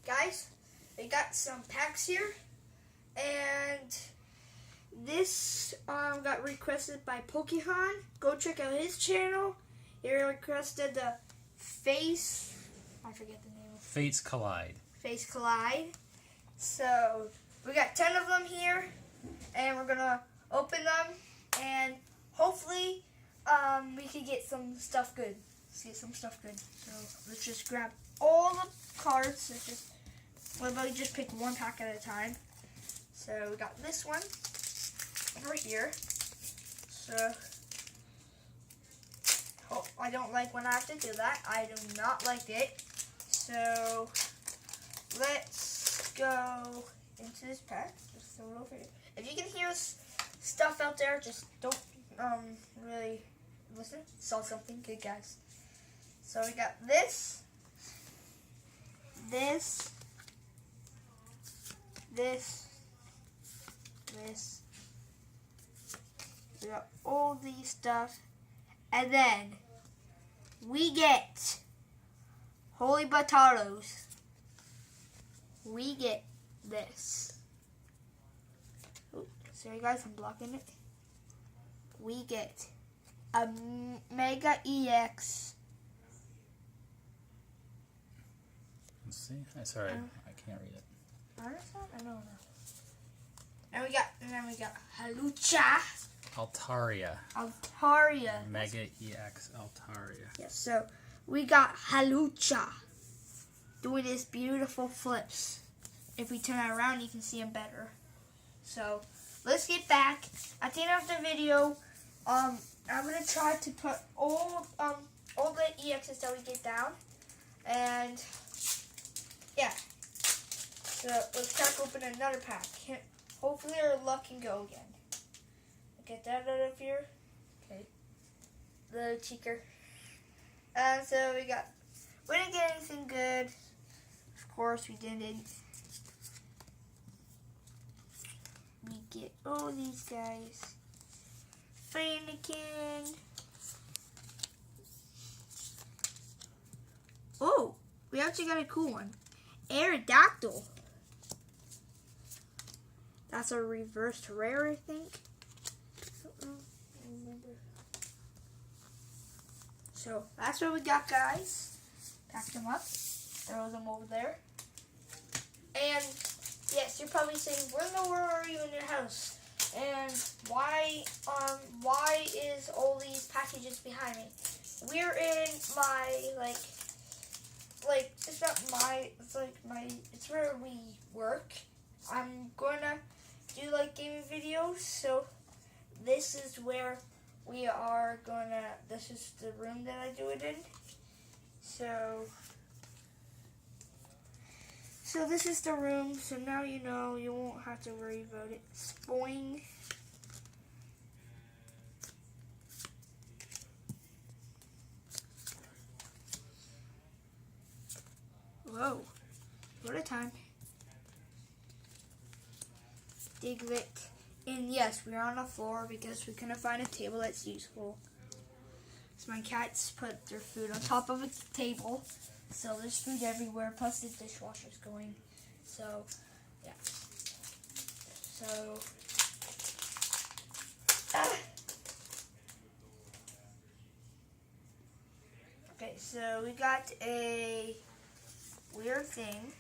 guys, we got some packs here, and this got requested by Pokehon. Go check out his channel. He requested the I forget the name. Fates Collide. Fates Collide. So we got 10 of them here, and we're gonna open them, and hopefully we can get some stuff good. So let's just grab all the cards. What about we just pick one pack at a time? So we got this one over here. So I don't like when I have to do that. I do not like it. So let's go into this pack. Just throw it over here. If you can hear stuff out there, just don't really listen. Saw something good, guys. So we got this. We got all these stuff. And then we get Holy Bataros. We get this. Oh, sorry guys, I'm blocking it. We get a Mega EX. Let's see. Sorry, I can't read it. I don't know. And then we got Halucha. Altaria. Mega EX Altaria. Yes, so we got Halucha doing his beautiful flips. If we turn it around, you can see him better. So let's get back. At the end of the video, I'm gonna try to put all the EXs that we get down, and yeah. So let's crack open another pack. Hopefully our luck can go again. Get that out of here. Okay. Little cheeker. And so we didn't get anything good. Of course we didn't. We get all these guys. Fanakin. Oh, we actually got a cool one. Aerodactyl. That's a reversed rare, I think. So that's what we got, guys. Pack them up, throw them over there. And yes, you're probably saying, where in the world are you in your house? And why is all these packages behind me? We're in my it's where we work. I'm gonna do gaming videos, so this is where we are this is the room that I do it in. So this is the room, so now you know, you won't have to worry about it. Spoing. Whoa, what a time. Diglett. And yes, we're on the floor because we couldn't find a table that's useful. So my cats put their food on top of a table. So there's food everywhere, plus the dishwasher's going. So, yeah. So, okay, so we got a weird thing.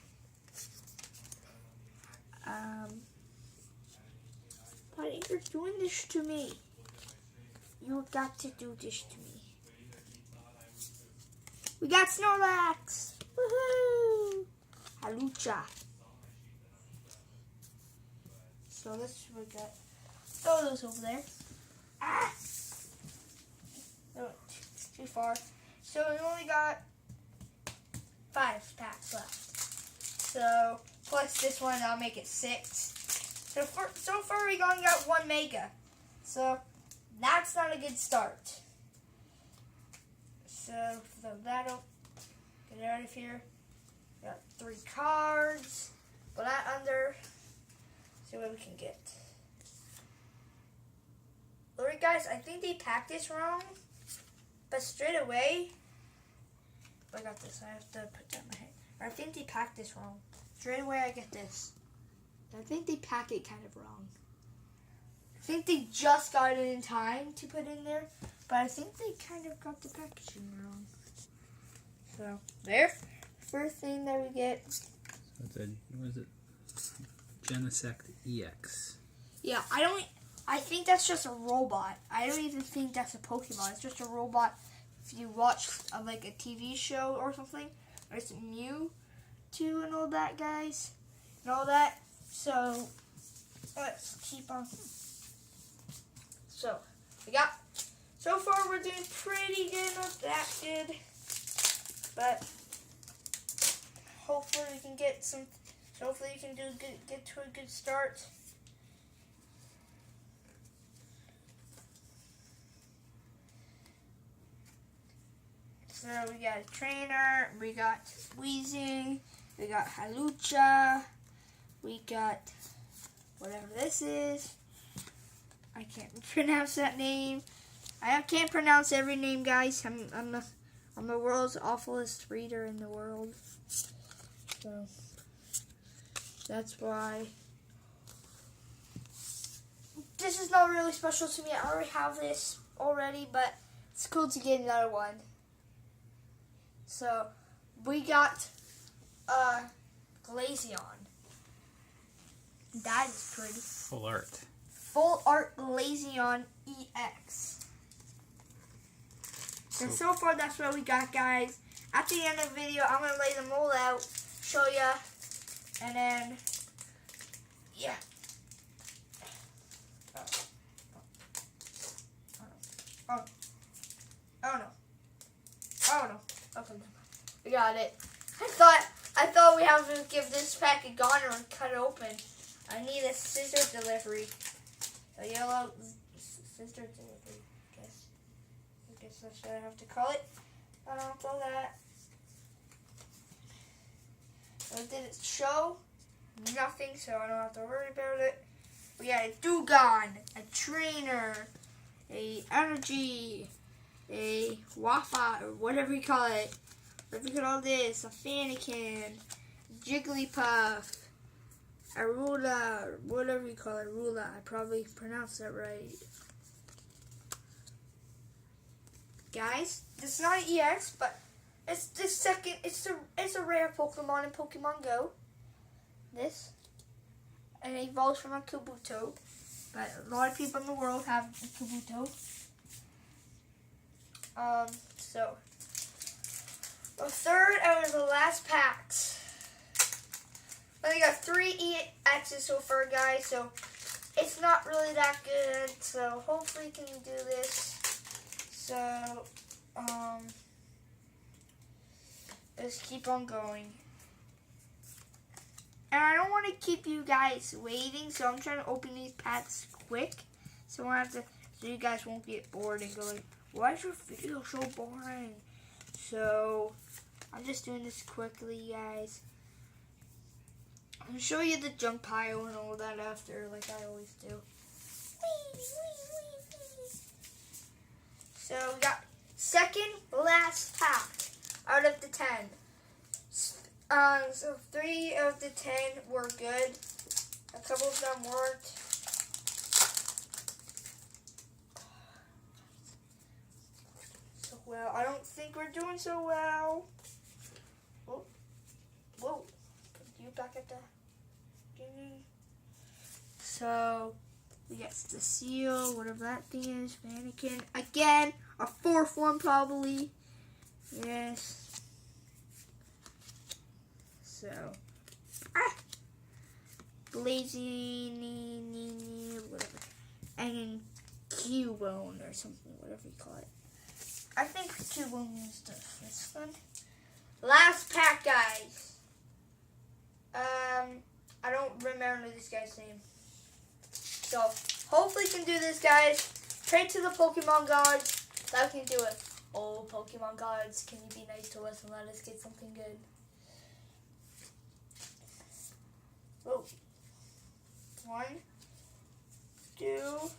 But you're doing this to me. You got to do this to me. We got Snorlax! Woohoo! Halucha. So let's throw those over there. Ah! Oh, too far. So we only got 5 packs left. So plus this one, I'll make it 6. So far we only got 1 Mega. So that's not a good start. So throw that up. Get out of here. Got 3 cards. Put that under. See what we can get. Alright guys, I think they packed this wrong. But straight away, I got this. I have to put that in my head. I think they packed this wrong. Straight away I get this. I think they packed it kind of wrong. I think they just got it in time to put in there, but I think they kind of got the packaging wrong. So, there. First thing that we get. So it's a, what is it? Genesect EX. Yeah, I think that's just a robot. I don't even think that's a Pokemon. It's just a robot. If you watch like a TV show or something, there's Mewtwo and all that, guys, and all that. So let's keep on. So we got. So far, we're doing pretty good. Not that good, but hopefully we can get some. Hopefully you can get to a good start. So we got a trainer, we got Weezing, we got Halucha, we got whatever this is. I can't pronounce that name. I can't pronounce every name, guys. I'm the world's awfulest reader in the world. So that's why. This is not really special to me. I already have this already, but it's cool to get another one. So, we got Glaceon. That is pretty. Full art. Full art Glaceon EX. And so far, that's what we got, guys. At the end of the video, I'm going to lay them all out, show ya, and then, yeah. Oh no. Okay, we got it. I thought we have to give this pack a goner and cut it open. I need a scissor delivery. A yellow scissor delivery, I guess that's what I have to call it. I don't know that. Did it show? Nothing, so I don't have to worry about it. We got a Dugong, a trainer, a energy, a Wafa, or whatever you call it. Whatever you call this, a Fanikin, Jigglypuff, a Rula, or whatever you call it, Rula. I probably pronounced that right. Guys, this is not an EX, but it's the second. It's a rare Pokemon in Pokemon Go. This, and it evolves from a Kabuto, but a lot of people in the world have a Kabuto. So the third out of the last packs. I only got 3 EXs so far, guys. So it's not really that good. So hopefully we can do this. So let's keep on going. And I don't want to keep you guys waiting, so I'm trying to open these packs quick. So you guys won't get bored and go like, why is your video so boring? So I'm just doing this quickly, guys. I'll show you the junk pile and all that after, like I always do. So we got second last pack out of the 10. So 3 of the 10 were good. A couple of them weren't. So well, I don't think we're doing so well. Whoa. Put you back at the thingy. So we got the seal, whatever that thing is, mannequin. Again, a 4th one probably. Yes. So, Blazing, whatever, and Cubone or something, whatever you call it. I think Cubone is this one. Last pack, guys. I don't remember this guy's name. So, hopefully we can do this, guys. Pray to the Pokemon gods that we can do it. Oh, Pokemon gods, can you be nice to us and let us get something good? Whoa. 1, 2,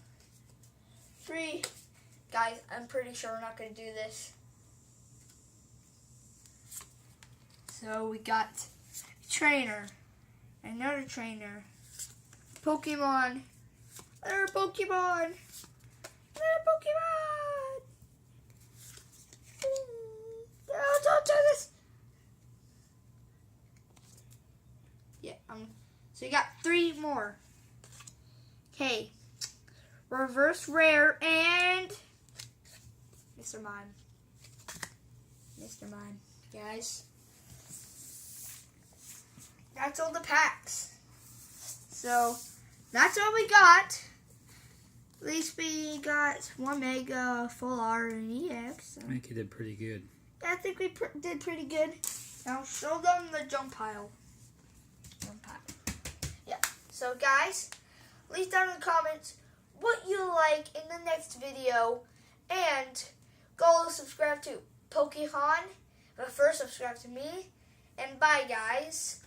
3. Guys, I'm pretty sure we're not going to do this. So we got a trainer, another trainer, Pokemon, another Pokemon, another Pokemon. Oh, don't do this. Yeah, so you got 3 more. Okay, reverse rare and Mr. Mime. Mr. Mime, guys. That's all the packs. So that's all we got. At least we got 1 Mega, Full Art, and EX. So. I think you did pretty good. I think we did pretty good. Now show them the jump pile. Yeah. So guys, leave down in the comments what you like in the next video, and go subscribe to Pokehon. But first, subscribe to me. And bye, guys.